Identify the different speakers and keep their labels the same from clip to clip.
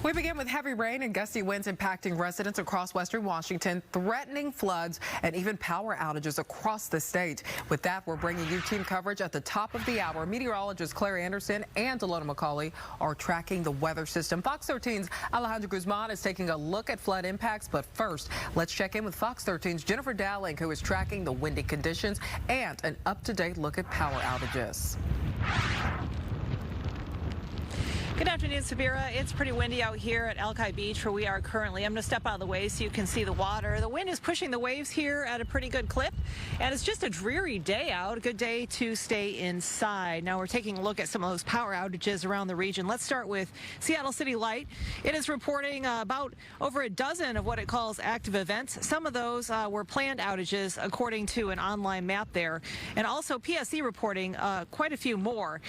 Speaker 1: We begin with heavy rain and gusty winds impacting residents across western Washington, threatening floods and even power outages across the state. With that, we're bringing you team coverage at the top of the hour. Meteorologist Claire Anderson and Delona McCauley are tracking the weather system. Fox 13's Alejandro Guzman is taking a look at flood impacts. But first, let's check in with Fox 13's Jennifer Dowling, who is tracking the windy conditions and an up-to-date look at power outages.
Speaker 2: Good afternoon, Sabira. It's pretty windy out here at Alki Beach where we are currently. I'm going to step out of the way so you can see the water. The wind is pushing the waves here at a pretty good clip, and it's just a dreary day out, a good day to stay inside. Now we're taking a look at some of those power outages around the region. Let's start with Seattle City Light. It is reporting about over a dozen of what it calls active events. Some of those were planned outages according to an online map there, and also PSE reporting quite a few more.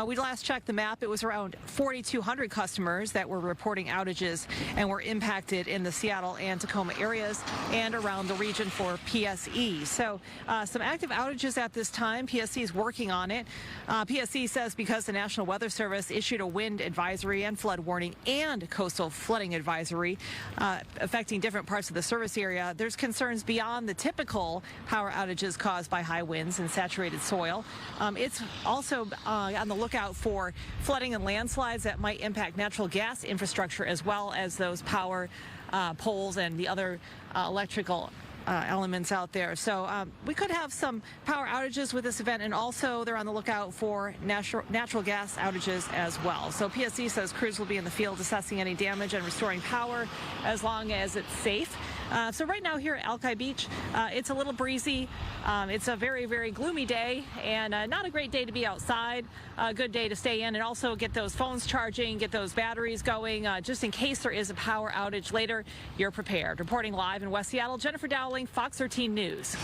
Speaker 2: We last checked the map. It was around 4,200 customers that were reporting outages and were impacted in the Seattle and Tacoma areas and around the region for PSE. So some active outages at this time. PSE is working on it. PSE says because the National Weather Service issued a wind advisory and flood warning and coastal flooding advisory affecting different parts of the service area, there's concerns beyond the typical power outages caused by high winds and saturated soil. It's also on the lookout for flooding and landslides that might impact natural gas infrastructure as well as those power poles and the other electrical elements out there. So we could have some power outages with this event, and also they're on the lookout for natural gas outages as well. So PSE says crews will be in the field assessing any damage and restoring power as long as it's safe. So right now here at Alki Beach, it's a little breezy. It's a very, very gloomy day and not a great day to be outside. A good day to stay in and also get those phones charging, get those batteries going, just in case there is a power outage later, you're prepared. Reporting live in West Seattle, Jennifer Dowling, Fox 13 News.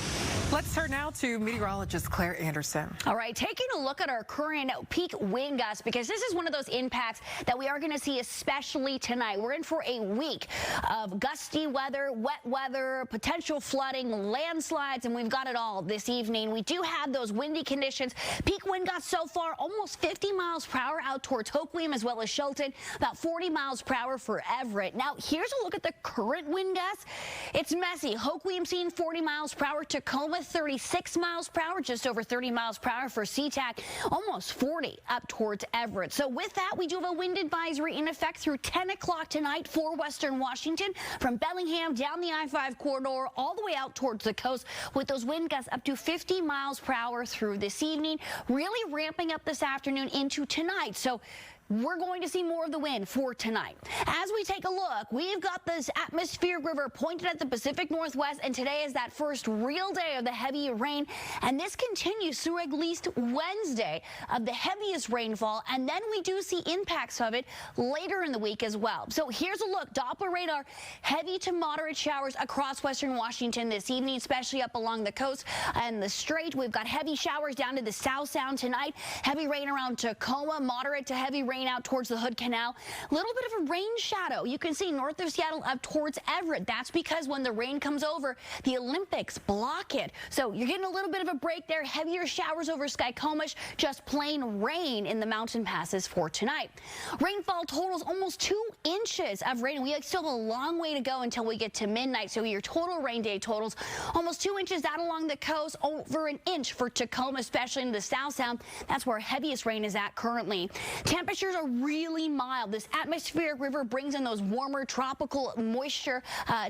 Speaker 1: Let's turn now to meteorologist Claire Anderson.
Speaker 3: All right, taking a look at our current peak wind gusts, because this is one of those impacts that we are going to see especially tonight. We're in for a week of gusty weather, wet weather, potential flooding, landslides, and we've got it all this evening. We do have those windy conditions. Peak wind gusts so far, almost 50 miles per hour out towards Hoquiam as well as Shelton, about 40 miles per hour for Everett. Now, here's a look at the current wind gusts. It's messy. Hoquiam seeing 40 miles per hour, Tacoma 36 miles per hour, just over 30 miles per hour for SeaTac, almost 40 up towards Everett. So with that, we do have a wind advisory in effect through 10 o'clock tonight for western Washington, from Bellingham down the I-5 corridor all the way out towards the coast, with those wind gusts up to 50 miles per hour through this evening, really ramping up this afternoon into tonight. So we're going to see more of the wind for tonight. As we take a look, we've got this atmospheric river pointed at the Pacific Northwest, and today is that first real day of the heavy rain, and this continues through at least Wednesday of the heaviest rainfall, and then we do see impacts of it later in the week as well. So here's a look. Doppler radar, heavy to moderate showers across western Washington this evening, especially up along the coast and the Strait. We've got heavy showers down to the South Sound tonight, heavy rain around Tacoma, moderate to heavy rain out towards the Hood Canal. A little bit of a rain shadow. You can see north of Seattle up towards Everett. That's because when the rain comes over, the Olympics block it. So you're getting a little bit of a break there. Heavier showers over Skykomish, just plain rain in the mountain passes for tonight. Rainfall totals almost 2 inches of rain. We still have a long way to go until we get to midnight. So your total rain day totals almost 2 inches out along the coast, over an inch for Tacoma, especially in the South Sound. That's where heaviest rain is at currently. Temperatures are really mild. This atmospheric river brings in those warmer tropical moisture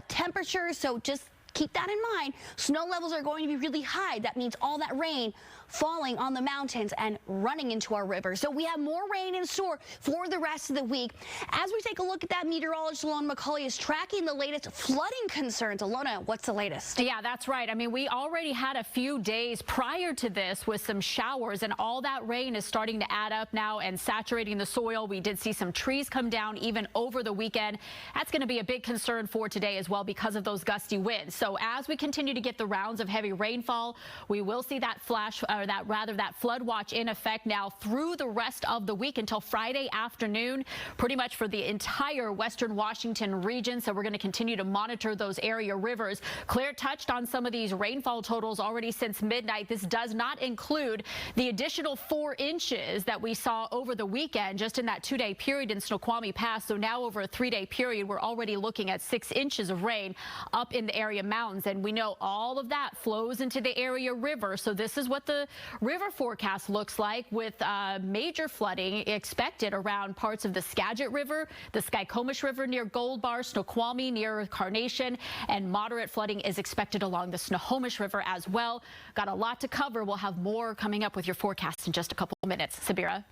Speaker 3: temperatures, so just keep that in mind. Snow levels are going to be really high. That means all that rain falling on the mountains and running into our rivers. So we have more rain in store for the rest of the week. As we take a look at that, meteorologist Delona McCauley is tracking the latest flooding concerns. Alona, what's the latest?
Speaker 4: Yeah, that's right. I mean, we already had a few days prior to this with some showers, and all that rain is starting to add up now and saturating the soil. We did see some trees come down even over the weekend. That's going to be a big concern for today as well because of those gusty winds. So as we continue to get the rounds of heavy rainfall, we will see that flash that flood watch in effect now through the rest of the week until Friday afternoon, pretty much for the entire western Washington region. So we're going to continue to monitor those area rivers. Claire touched on some of these rainfall totals already since midnight. This does not include the additional 4 inches that we saw over the weekend just in that 2-day period in Snoqualmie Pass. So now over a 3-day period, we're already looking at 6 inches of rain up in the area mountains. And we know all of that flows into the area river. So this is what the river forecast looks like, with major flooding expected around parts of the Skagit River, the Skykomish River near Gold Bar, Snoqualmie near Carnation, and moderate flooding is expected along the Snohomish River as well. Got a lot to cover. We'll have more coming up with your forecast in just a couple minutes. Sabira.